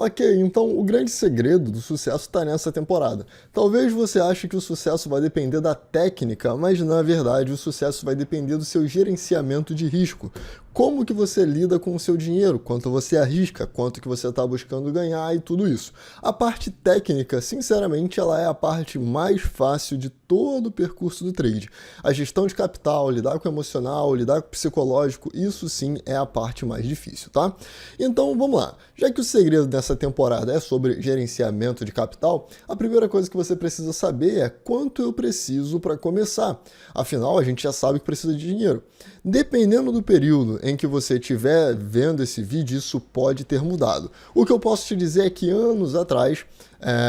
Ok, então o grande segredo do sucesso está nessa temporada. Talvez você ache que o sucesso vai depender da técnica, mas na verdade o sucesso vai depender do seu gerenciamento de risco. Como que você lida com o seu dinheiro, quanto você arrisca, quanto que você está buscando ganhar e tudo isso. A parte técnica, sinceramente, ela é a parte mais fácil de todo o percurso do trade. A gestão de capital, lidar com o emocional, lidar com o psicológico, isso sim é a parte mais difícil, tá? Então vamos lá. Já que o segredo dessa temporada é sobre gerenciamento de capital, a primeira coisa que você precisa saber é quanto eu preciso para começar. Afinal, a gente já sabe que precisa de dinheiro. Dependendo do período em que você estiver vendo esse vídeo, isso pode ter mudado. O que eu posso te dizer é que anos atrás,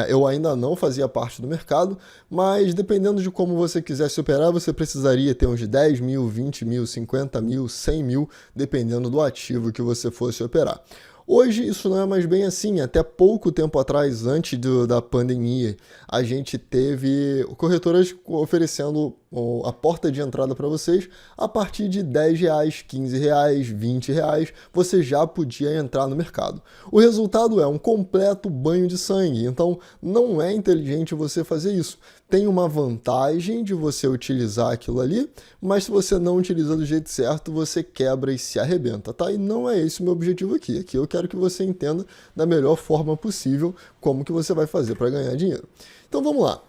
eu ainda não fazia parte do mercado, mas dependendo de como você quisesse operar, você precisaria ter uns 10 mil, 20 mil, 50 mil, 100 mil, dependendo do ativo que você fosse operar. Hoje isso não é mais bem assim. Até pouco tempo atrás, antes da pandemia, a gente teve corretoras oferecendo a porta de entrada para vocês a partir de R$10, R$15, R$20, você já podia entrar no mercado. O resultado é um completo banho de sangue, então não é inteligente você fazer isso. Tem uma vantagem de você utilizar aquilo ali, mas se você não utiliza do jeito certo, você quebra e se arrebenta, tá? E não é esse o meu objetivo aqui. Aqui eu quero que você entenda da melhor forma possível como que você vai fazer para ganhar dinheiro. Então vamos lá.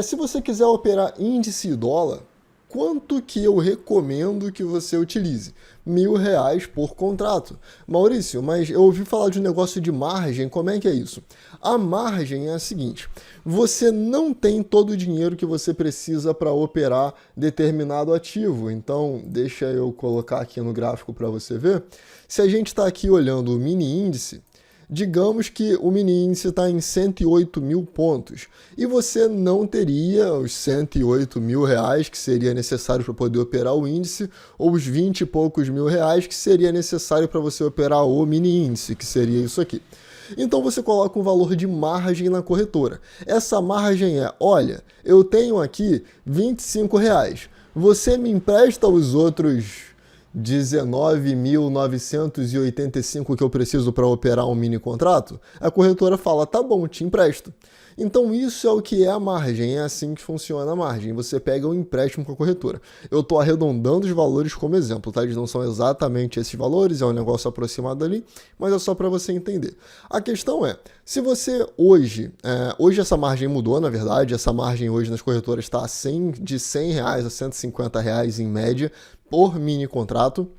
Se você quiser operar índice e dólar, quanto que eu recomendo que você utilize? R$1.000 por contrato. Maurício, mas eu ouvi falar de um negócio de margem, como é que é isso? A margem é a seguinte, você não tem todo o dinheiro que você precisa para operar determinado ativo, então deixa eu colocar aqui no gráfico para você ver. Se a gente está aqui olhando o mini índice, digamos que o mini índice está em 108 mil pontos e você não teria os 108 mil reais que seria necessário para poder operar o índice ou os 20 e poucos mil reais que seria necessário para você operar o mini índice, que seria isso aqui. Então você coloca um valor de margem na corretora. Essa margem é, olha, eu tenho aqui 25 reais, você me empresta os outros 19.985 que eu preciso para operar um mini contrato? A corretora fala, tá bom, te empresto. Então isso é o que é a margem, é assim que funciona a margem. Você pega um empréstimo com a corretora. Eu estou arredondando os valores como exemplo, tá? Eles não são exatamente esses valores, é um negócio aproximado ali, mas é só para você entender. A questão é, se você hoje essa margem mudou, na verdade, essa margem hoje nas corretoras está de R$100 a R$150 em média por mini contrato.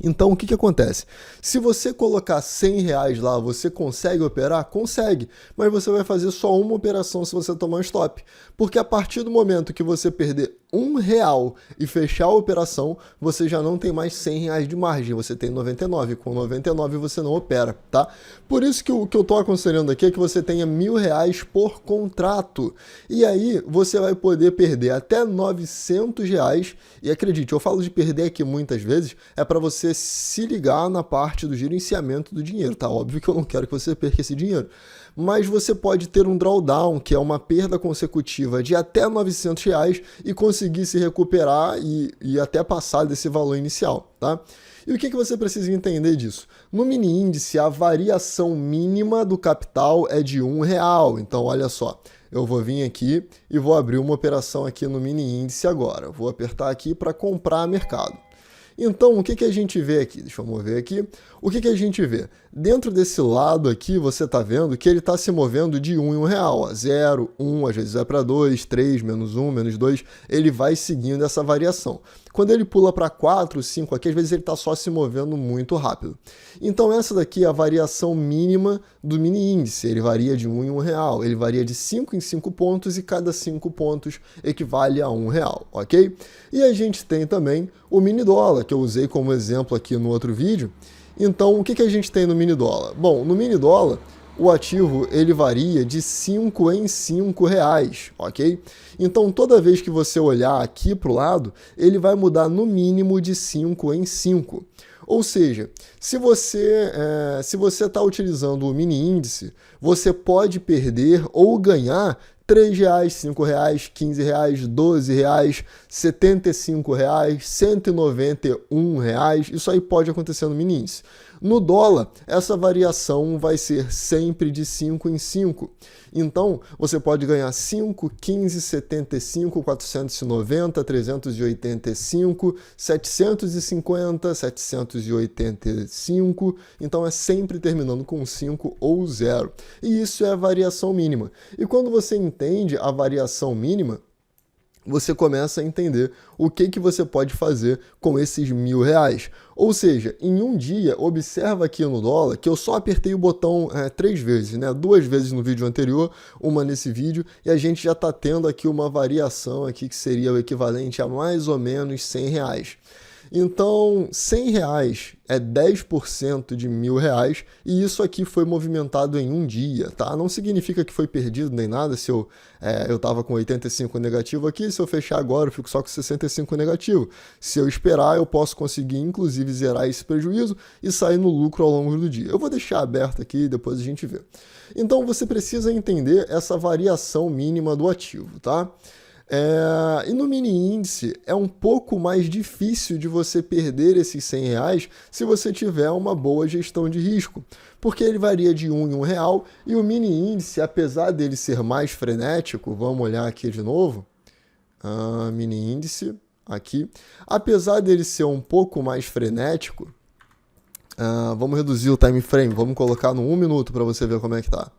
Então, o que acontece? Se você colocar R$100 lá, você consegue operar? Consegue, mas você vai fazer só uma operação se você tomar um stop. Porque a partir do momento que você perder R$1 e fechar a operação, você já não tem mais R$100 de margem, você tem 99. Com 99 você não opera, tá? Por isso que o que eu estou aconselhando aqui é que você tenha R$1.000 por contrato. E aí você vai poder perder até R$900. E acredite, eu falo de perder aqui muitas vezes, é para você se ligar na parte do gerenciamento do dinheiro, tá? Óbvio que eu não quero que você perca esse dinheiro. Mas você pode ter um drawdown, que é uma perda consecutiva de até R$900 e conseguir se recuperar e até passar desse valor inicial, tá? E o que você precisa entender disso? No mini índice, a variação mínima do capital é de R$1. Então, olha só, eu vou vir aqui e vou abrir uma operação aqui no mini índice agora. Vou apertar aqui para comprar mercado. Então, o que a gente vê aqui? Deixa eu mover aqui. O que a gente vê? Dentro desse lado aqui, você está vendo que ele está se movendo de 1 em R$1. 0, 1, às vezes vai para 2, 3, menos 1, menos 2. Ele vai seguindo essa variação. Quando ele pula para 4, 5 aqui, às vezes ele está só se movendo muito rápido. Então, essa daqui é a variação mínima do mini índice. Ele varia de 1 em R$1. Ele varia de 5 em 5 pontos e cada 5 pontos equivale a R$1, ok? E a gente tem também o mini dólar, que eu usei como exemplo aqui no outro vídeo. Então, o que a gente tem no mini dólar? Bom, no mini dólar, o ativo ele varia de 5 em 5 reais, ok? Então, toda vez que você olhar aqui para o lado, ele vai mudar no mínimo de 5 em 5. Ou seja, se você está utilizando o mini índice, você pode perder ou ganhar R$3, R$5, R$15, R$12, R$75, R$191. Isso aí pode acontecer no mini índice. No dólar, essa variação vai ser sempre de 5 em 5. Então, você pode ganhar 5, 15, 75, 490, 385, 750, 785. Então, é sempre terminando com 5 ou 0. E isso é a variação mínima. E quando você entende a variação mínima, você começa a entender o que você pode fazer com esses R$1.000. Ou seja, em um dia, observa aqui no dólar que eu só apertei o botão 3 vezes, né? 2 vezes no vídeo anterior, uma nesse vídeo, e a gente já está tendo aqui uma variação aqui que seria o equivalente a mais ou menos R$100. Então, R$100 é 10% de R$1.000 e isso aqui foi movimentado em um dia, tá? Não significa que foi perdido nem nada. Se eu estava com 85 negativo aqui, se eu fechar agora eu fico só com 65 negativo. Se eu esperar, eu posso conseguir inclusive zerar esse prejuízo e sair no lucro ao longo do dia. Eu vou deixar aberto aqui e depois a gente vê. Então, você precisa entender essa variação mínima do ativo, tá? E no mini índice é um pouco mais difícil de você perder esses R$100 se você tiver uma boa gestão de risco, porque ele varia de R$1 em R$1 e o mini índice, apesar dele ser mais frenético, vamos olhar aqui de novo, mini índice, aqui, apesar dele ser um pouco mais frenético, vamos reduzir o time frame, vamos colocar no 1 minuto para você ver como é que tá.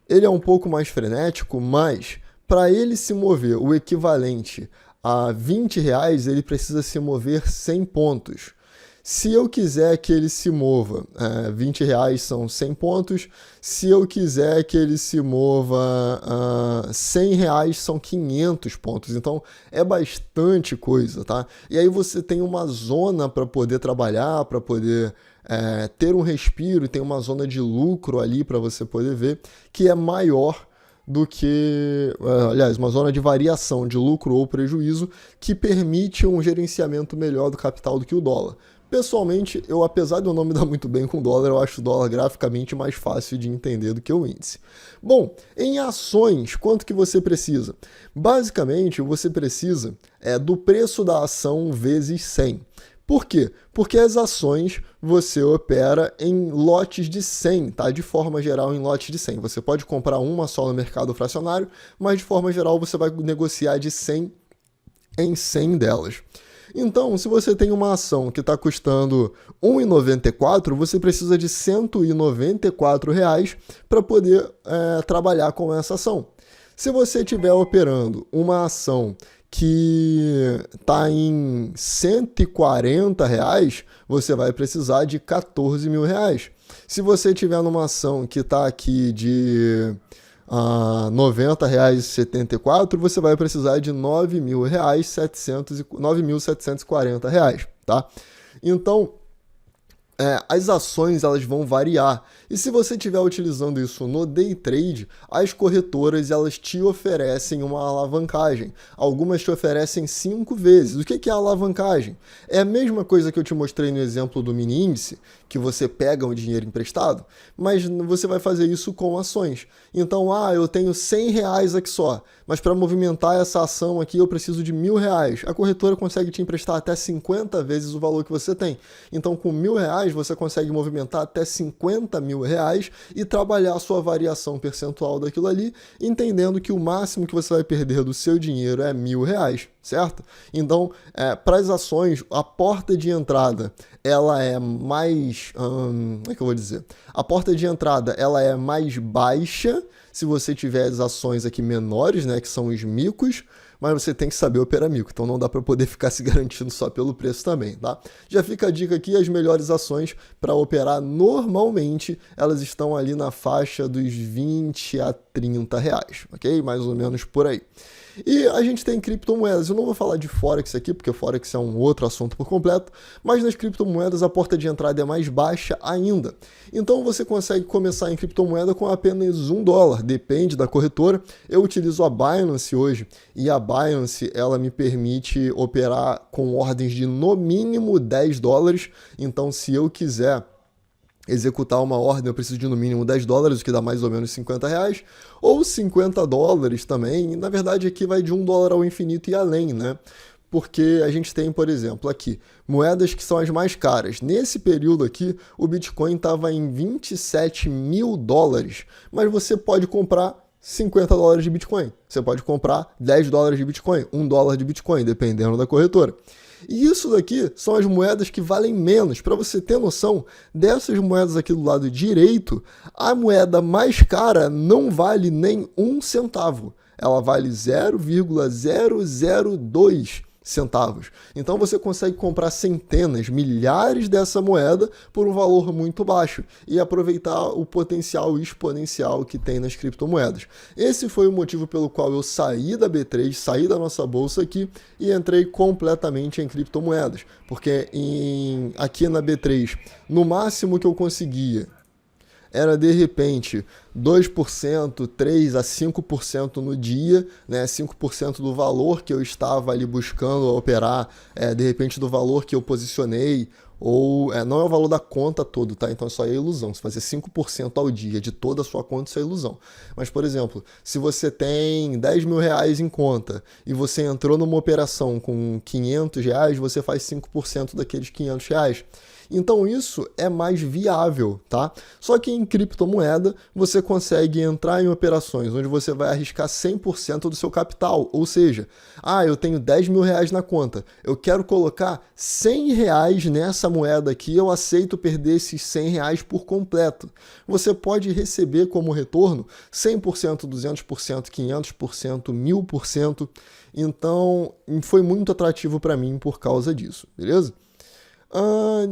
Ele é um pouco mais frenético, mas para ele se mover o equivalente a R$20, ele precisa se mover 100 pontos. Se eu quiser que ele se mova, R$20 são 100 pontos. Se eu quiser que ele se mova R$100, são 500 pontos. Então, é bastante coisa, tá? E aí você tem uma zona para poder trabalhar, para poder ter um respiro, tem uma zona de lucro ali para você poder ver, que é maior do que, aliás, uma zona de variação de lucro ou prejuízo que permite um gerenciamento melhor do capital do que o dólar. Pessoalmente, apesar de eu não me dar muito bem com o dólar, eu acho o dólar graficamente mais fácil de entender do que o índice. Bom, em ações, quanto que você precisa? Basicamente, você precisa do preço da ação vezes 100. Por quê? Porque as ações você opera em lotes de 100, tá? De forma geral, em lotes de 100. Você pode comprar uma só no mercado fracionário, mas de forma geral você vai negociar de 100 em 100 delas. Então, se você tem uma ação que está custando R$1,94, você precisa de R$194 para poder trabalhar com essa ação. Se você estiver operando uma ação que está em R$140, você vai precisar de R$14.000. Se você tiver numa ação que está aqui de R$90,74, você vai precisar de R$9.740, tá? Então, as ações elas vão variar. E se você estiver utilizando isso no day trade, as corretoras elas te oferecem uma alavancagem. Algumas te oferecem 5 vezes. O que é a alavancagem? É a mesma coisa que eu te mostrei no exemplo do mini índice, que você pega um dinheiro emprestado, mas você vai fazer isso com ações. Então, eu tenho R$100 aqui só, mas para movimentar essa ação aqui eu preciso de R$1.000. A corretora consegue te emprestar até 50 vezes o valor que você tem. Então, com R$1.000 você consegue movimentar até R$50.000 e trabalhar a sua variação percentual daquilo ali, entendendo que o máximo que você vai perder do seu dinheiro é R$1.000, certo? Então, para as ações, a porta de entrada ela é mais, como é que eu vou dizer? A porta de entrada ela é mais baixa se você tiver as ações aqui menores, né, que são os micos, mas você tem que saber operar mico, então não dá para poder ficar se garantindo só pelo preço também, tá? Já fica a dica aqui, as melhores ações para operar normalmente, elas estão ali na faixa dos R$20 a R$30, ok? Mais ou menos por aí. E a gente tem criptomoedas. Eu não vou falar de Forex aqui, porque Forex é um outro assunto por completo, mas nas criptomoedas a porta de entrada é mais baixa ainda. Então você consegue começar em criptomoeda com apenas $1, depende da corretora. Eu utilizo a Binance hoje, e a Binance ela me permite operar com ordens de no mínimo $10. Então se eu quiser executar uma ordem, eu preciso de no mínimo $10, o que dá mais ou menos R$ 50, ou $50 também. Na verdade, aqui vai de $1 ao infinito e além, né? Porque a gente tem, por exemplo, aqui, moedas que são as mais caras. Nesse período aqui, o Bitcoin estava em $27 mil, mas você pode comprar $50 de Bitcoin. Você pode comprar $10 de Bitcoin, $1 de Bitcoin, dependendo da corretora. E isso daqui são as moedas que valem menos. Para você ter noção, dessas moedas aqui do lado direito, a moeda mais cara não vale nem um centavo. Ela vale 0,002 centavos. Então você consegue comprar centenas, milhares dessa moeda por um valor muito baixo e aproveitar o potencial exponencial que tem nas criptomoedas. Esse foi o motivo pelo qual eu saí da B3, saí da nossa bolsa aqui e entrei completamente em criptomoedas, porque aqui na B3, no máximo que eu conseguia era de repente 2%, 3% a 5% no dia, né? 5% do valor que eu estava ali buscando operar, de repente do valor que eu posicionei, ou não é o valor da conta todo, tá? Então isso aí é ilusão. Se fazer 5% ao dia de toda a sua conta, isso é ilusão. Mas, por exemplo, se você tem R$10 mil em conta e você entrou numa operação com R$500, você faz 5% daqueles R$500. Então isso é mais viável, tá? Só que em criptomoeda você consegue entrar em operações onde você vai arriscar 100% do seu capital, ou seja, eu tenho R$10 mil na conta, eu quero colocar R$100 nessa moeda aqui, eu aceito perder esses R$100 por completo. Você pode receber como retorno 100%, 200%, 500%, 1000%, então foi muito atrativo para mim por causa disso, beleza?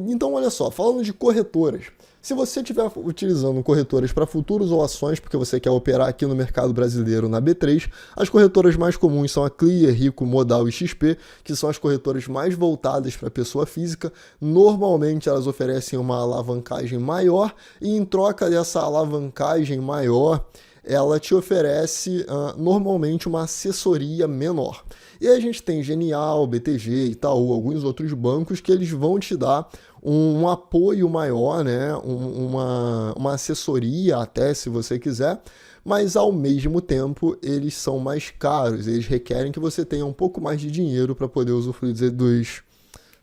Então, olha só, falando de corretoras, se você estiver utilizando corretoras para futuros ou ações, porque você quer operar aqui no mercado brasileiro na B3, as corretoras mais comuns são a Clear, Rico, Modal e XP, que são as corretoras mais voltadas para a pessoa física. Normalmente elas oferecem uma alavancagem maior e em troca dessa alavancagem maior, ela te oferece normalmente uma assessoria menor. E aí a gente tem Genial, BTG, Itaú, alguns outros bancos que eles vão te dar um apoio maior, né? uma assessoria até, se você quiser, mas ao mesmo tempo eles são mais caros, eles requerem que você tenha um pouco mais de dinheiro para poder usufruir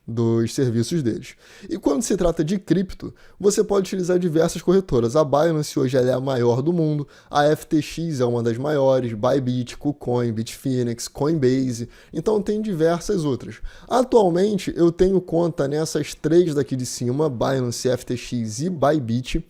dos serviços deles. E quando se trata de cripto, você pode utilizar diversas corretoras. A Binance hoje ela é a maior do mundo, a FTX é uma das maiores, Bybit, KuCoin, Bitfinex, Coinbase, então tem diversas outras. Atualmente eu tenho conta nessas três daqui de cima, Binance, FTX e Bybit.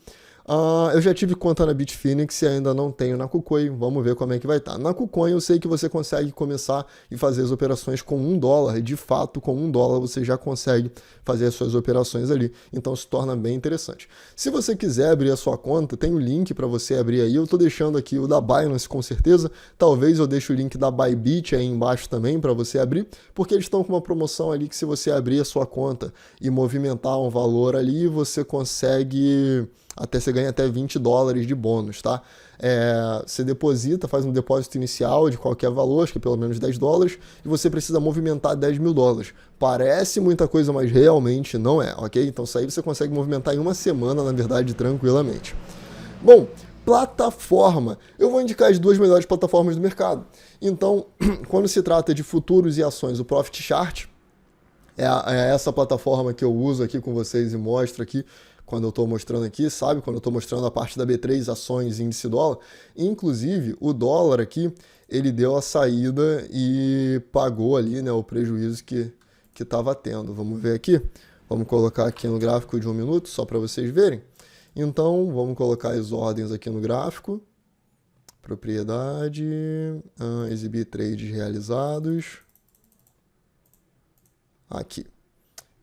Eu já tive conta na Bitfinex e ainda não tenho na KuCoin, vamos ver como é que vai estar. Na KuCoin eu sei que você consegue começar e fazer as operações com $1, de fato com $1 você já consegue fazer as suas operações ali, então se torna bem interessante. Se você quiser abrir a sua conta, tem o link para você abrir aí, eu estou deixando aqui o da Binance com certeza, talvez eu deixe o link da Bybit aí embaixo também para você abrir, porque eles estão com uma promoção ali que se você abrir a sua conta e movimentar um valor ali, você consegue... você ganha até $20 de bônus, tá? Você deposita, faz um depósito inicial de qualquer valor, acho que pelo menos $10, e você precisa movimentar $10 mil. Parece muita coisa, mas realmente não é, ok? Então isso aí você consegue movimentar em uma semana, na verdade, tranquilamente. Bom, plataforma. Eu vou indicar as duas melhores plataformas do mercado. Então, quando se trata de futuros e ações, o Profit Chart é essa plataforma que eu uso aqui com vocês e mostro aqui, quando eu estou mostrando aqui, sabe? Quando eu estou mostrando a parte da B3, ações, índice dólar. Inclusive, o dólar aqui, ele deu a saída e pagou ali, né, o prejuízo que estava tendo. Vamos ver aqui. Vamos colocar aqui no gráfico de 1 minuto, só para vocês verem. Então, vamos colocar as ordens aqui no gráfico. Propriedade, exibir trades realizados. Aqui.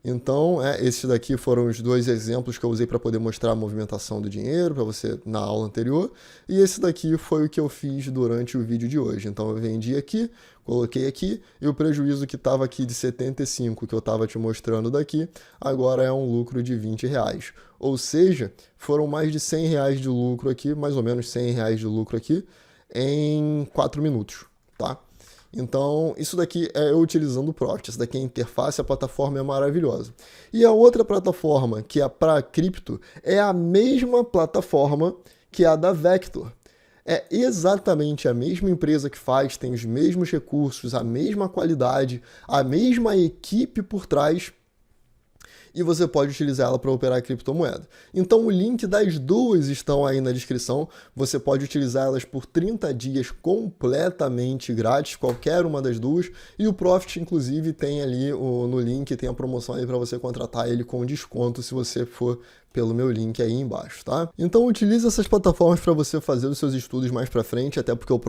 Então, esses daqui foram os dois exemplos que eu usei para poder mostrar a movimentação do dinheiro para você na aula anterior. E esse daqui foi o que eu fiz durante o vídeo de hoje. Então, eu vendi aqui, coloquei aqui, e o prejuízo que estava aqui de 75, que eu estava te mostrando daqui, agora é um lucro de R$20. Ou seja, foram mais de R$100 de lucro aqui, mais ou menos R$100 de lucro aqui, em 4 minutos, tá? Então, isso daqui é eu utilizando o Profit. Isso daqui é a interface, a plataforma é maravilhosa. E a outra plataforma, que é para cripto, é a mesma plataforma que a da Vector. É exatamente a mesma empresa que faz, tem os mesmos recursos, a mesma qualidade, a mesma equipe por trás, e você pode utilizar ela para operar a criptomoeda. Então o link das duas estão aí na descrição. Você pode utilizar elas por 30 dias completamente grátis, qualquer uma das duas. E o Profit, inclusive, tem ali no link, tem a promoção aí para você contratar ele com desconto se você for pelo meu link aí embaixo, tá? Então utilize essas plataformas para você fazer os seus estudos mais para frente, até porque os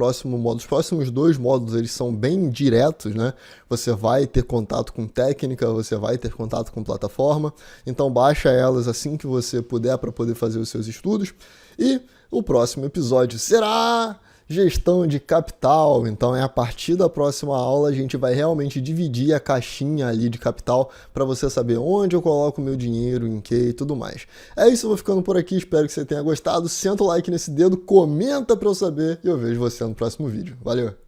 próximos 2 módulos, eles são bem diretos, né? Você vai ter contato com técnica, você vai ter contato com plataforma, então baixa elas assim que você puder para poder fazer os seus estudos. E o próximo episódio será gestão de capital. Então a partir da próxima aula a gente vai realmente dividir a caixinha ali de capital para você saber onde eu coloco o meu dinheiro, em que e tudo mais. É isso, eu vou ficando por aqui, espero que você tenha gostado. Senta o like nesse dedo, comenta para eu saber e eu vejo você no próximo vídeo. Valeu!